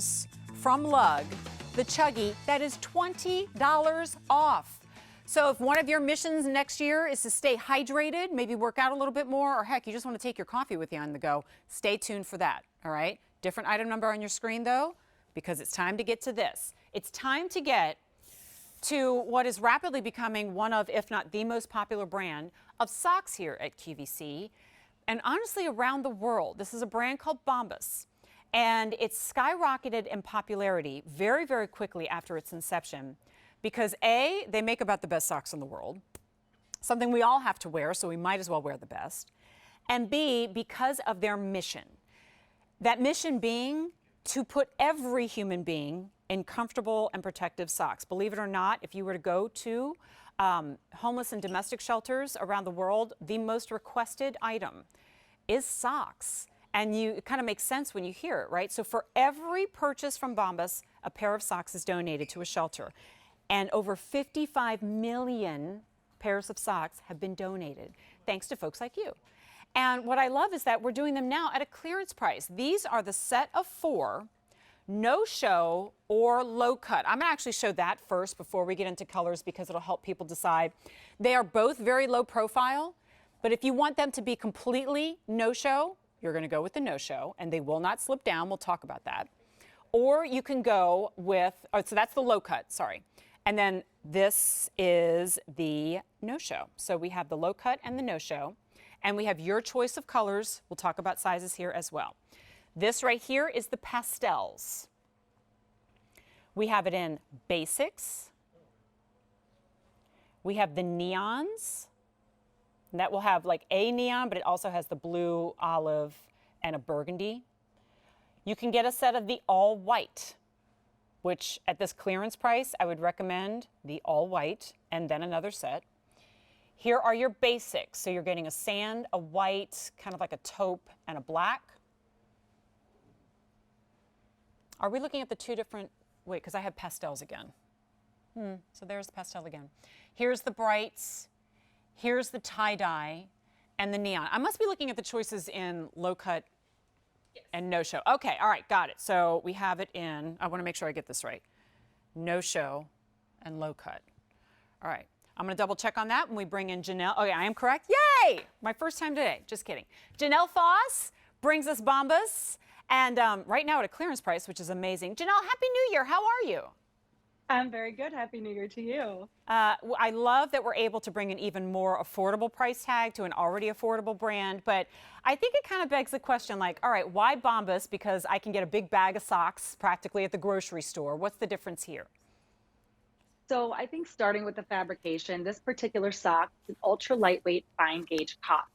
Naturals from Lug, the Chuggy, that is $20 off. So if one of your missions next year is to stay hydrated, maybe work out a little bit more, or heck, you just want to take your coffee with you on the go, stay tuned for that, all right? Different item number on your screen, though, because it's time to get to this. It's time to get to what is rapidly becoming one of, if not the most popular brand of socks here at QVC, and honestly around the world. This is a brand called Bombas, and it's skyrocketed in popularity very, very quickly after its inception because A, they make about the best socks in the world, something we all have to wear, so we might as well wear the best, and B, because of their mission. That mission being to put every human being in comfortable and protective socks. Believe it or not, if you were to go to homeless and domestic shelters around the world, the most requested item is socks. And it kind of makes sense when you hear it, right? So for every purchase from Bombas, a pair of socks is donated to a shelter. And over 55 million pairs of socks have been donated, thanks to folks like you. And what I love is that we're doing them now at a clearance price. These are the set of 4, no show or low cut. I'm gonna actually show that first before we get into colors because it'll help people decide. They are both very low profile, but if you want them to be completely no show, you're gonna go with the no show and they will not slip down. We'll talk about that. Or you can go with, so that's the low cut, sorry. And then this is the no show. So we have the low cut and the no show. And we have your choice of colors. We'll talk about sizes here as well. This right here is the pastels. We have it in basics. We have the neons. And that will have like a neon, but it also has the blue, olive, and a burgundy. You can get a set of the all white, which at this clearance price, I would recommend the all white and then another set. Here are your basics. So you're getting a sand, a white, kind of like a taupe, and a black. Are we looking at the 2 different, wait, because I have pastels again. So there's the pastel again. Here's the brights, here's the tie-dye, and the neon. I must be looking at the choices in low cut and no show. Okay, all right, got it. So we have it in, I want to make sure I get this right, no show and low cut. All right. I'm going to double check on that when we bring in Janelle. Oh, yeah, I am correct. Yay! My first time today. Just kidding. Janelle Foss brings us Bombas. And right now at a clearance price, which is amazing. Janelle, Happy New Year. How are you? I'm very good. Happy New Year to you. I love that we're able to bring an even more affordable price tag to an already affordable brand. But I think it kind of begs the question, like, all right, why Bombas? Because I can get a big bag of socks practically at the grocery store. What's the difference here? So I think starting with the fabrication, this particular sock is an ultra lightweight fine gauge cotton.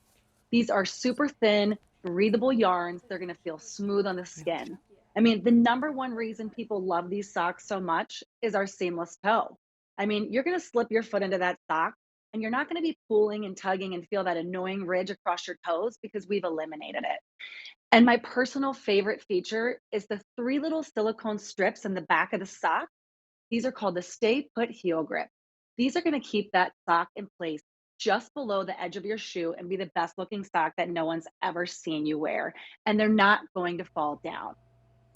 These are super thin, breathable yarns. They're going to feel smooth on the skin. I mean, the number one reason people love these socks so much is our seamless toe. I mean, you're going to slip your foot into that sock and you're not going to be pulling and tugging and feel that annoying ridge across your toes because we've eliminated it. And my personal favorite feature is the 3 little silicone strips in the back of the sock. These are called the Stay Put Heel Grip. These are going to keep that sock in place just below the edge of your shoe and be the best looking sock that no one's ever seen you wear. And they're not going to fall down.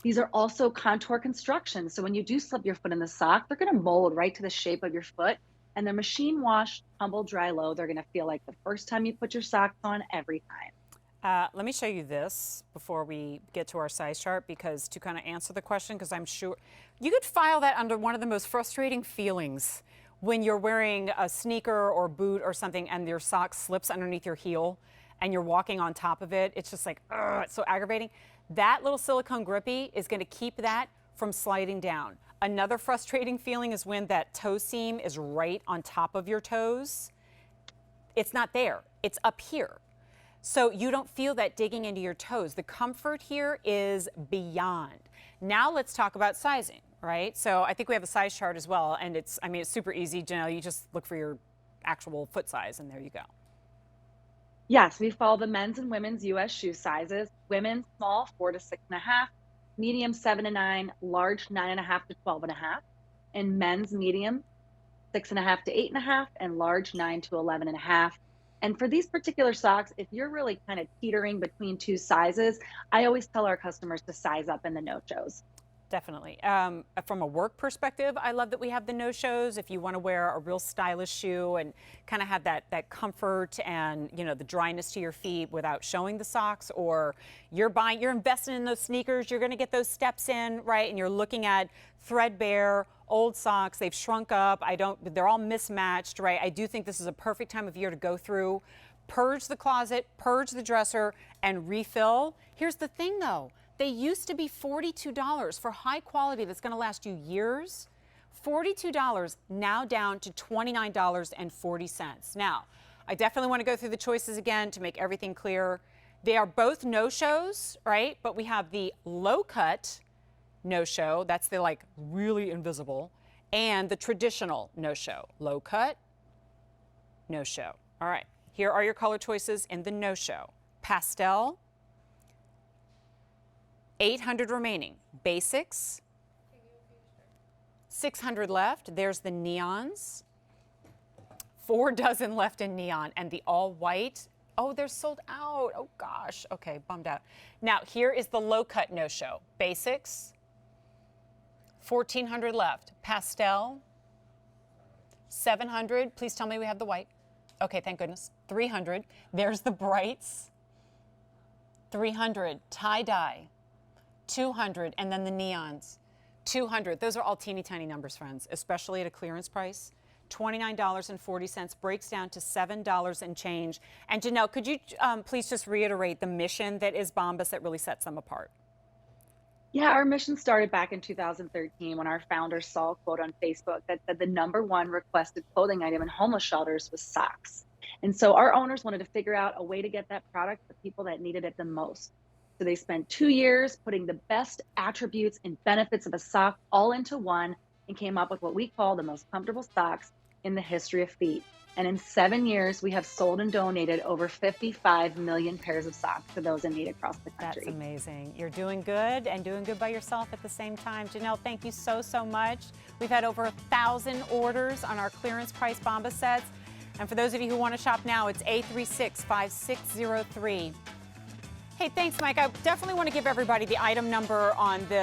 These are also contour construction. So when you do slip your foot in the sock, they're going to mold right to the shape of your foot. And they're machine wash, tumble dry low. They're going to feel like the first time you put your socks on every time. Let me show you this before we get to our size chart, because to kind of answer the question, because I'm sure you could file that under one of the most frustrating feelings when you're wearing a sneaker or boot or something and your sock slips underneath your heel and you're walking on top of it. It's just like, ugh, it's so aggravating. That little silicone grippy is going to keep that from sliding down. Another frustrating feeling is when that toe seam is right on top of your toes. It's not there, it's up here. So you don't feel that digging into your toes. The comfort here is beyond. Now let's talk about sizing, right? So I think we have a size chart as well, and it's super easy, Janelle. You just look for your actual foot size, and there you go. Yes, we follow the men's and women's US shoe sizes. Women's small 4 to 6.5, medium 7 to 9, large 9.5 to 12.5, and men's medium 6.5 to 8.5, and large 9 to 11.5. And for these particular socks, if you're really kind of teetering between 2 sizes, I always tell our customers to size up in the no-shows. Definitely. From a work perspective, I love that we have the no-shows. If you want to wear a real stylish shoe and kind of have that comfort and, you know, the dryness to your feet without showing the socks, or you're investing in those sneakers, you're going to get those steps in, right? And you're looking at threadbare, old socks. They've shrunk up. They're all mismatched, right? I do think this is a perfect time of year to go through, purge the closet, purge the dresser, and refill. Here's the thing, though. They used to be $42 for high quality that's going to last you years. $42 now down to $29.40. Now, I definitely want to go through the choices again to make everything clear. They are both no-shows, right? But we have the low-cut no-show. That's the like really invisible. And the traditional no-show. Low-cut, no-show. All right. Here are your color choices in the no-show. Pastel. 800 remaining. Basics. 600 left. There's the neons. 4 dozen left in neon. And the all white. Oh, they're sold out. Oh, gosh. Okay, bummed out. Now, here is the low cut no-show. Basics. 1,400 left. Pastel. 700. Please tell me we have the white. Okay, thank goodness. 300. There's the brights. 300. Tie-dye. 200, and then the neons, 200. Those are all teeny tiny numbers, friends, especially at a clearance price. $29.40 breaks down to $7 and change. And Janelle, could you please just reiterate the mission that is Bombas that really sets them apart? Yeah, our mission started back in 2013 when our founder saw a quote on Facebook that said the #1 requested clothing item in homeless shelters was socks. And so our owners wanted to figure out a way to get that product to people that needed it the most. So they spent 2 years putting the best attributes and benefits of a sock all into one and came up with what we call the most comfortable socks in the history of feet. And in 7 years, we have sold and donated over 55 million pairs of socks to those in need across the country. That's amazing. You're doing good and doing good by yourself at the same time. Janelle, thank you so, so much. We've had over 1,000 orders on our clearance price Bombas sets. And for those of you who want to shop now, it's A365603. Hey, thanks, Mike. I definitely want to give everybody the item number on this.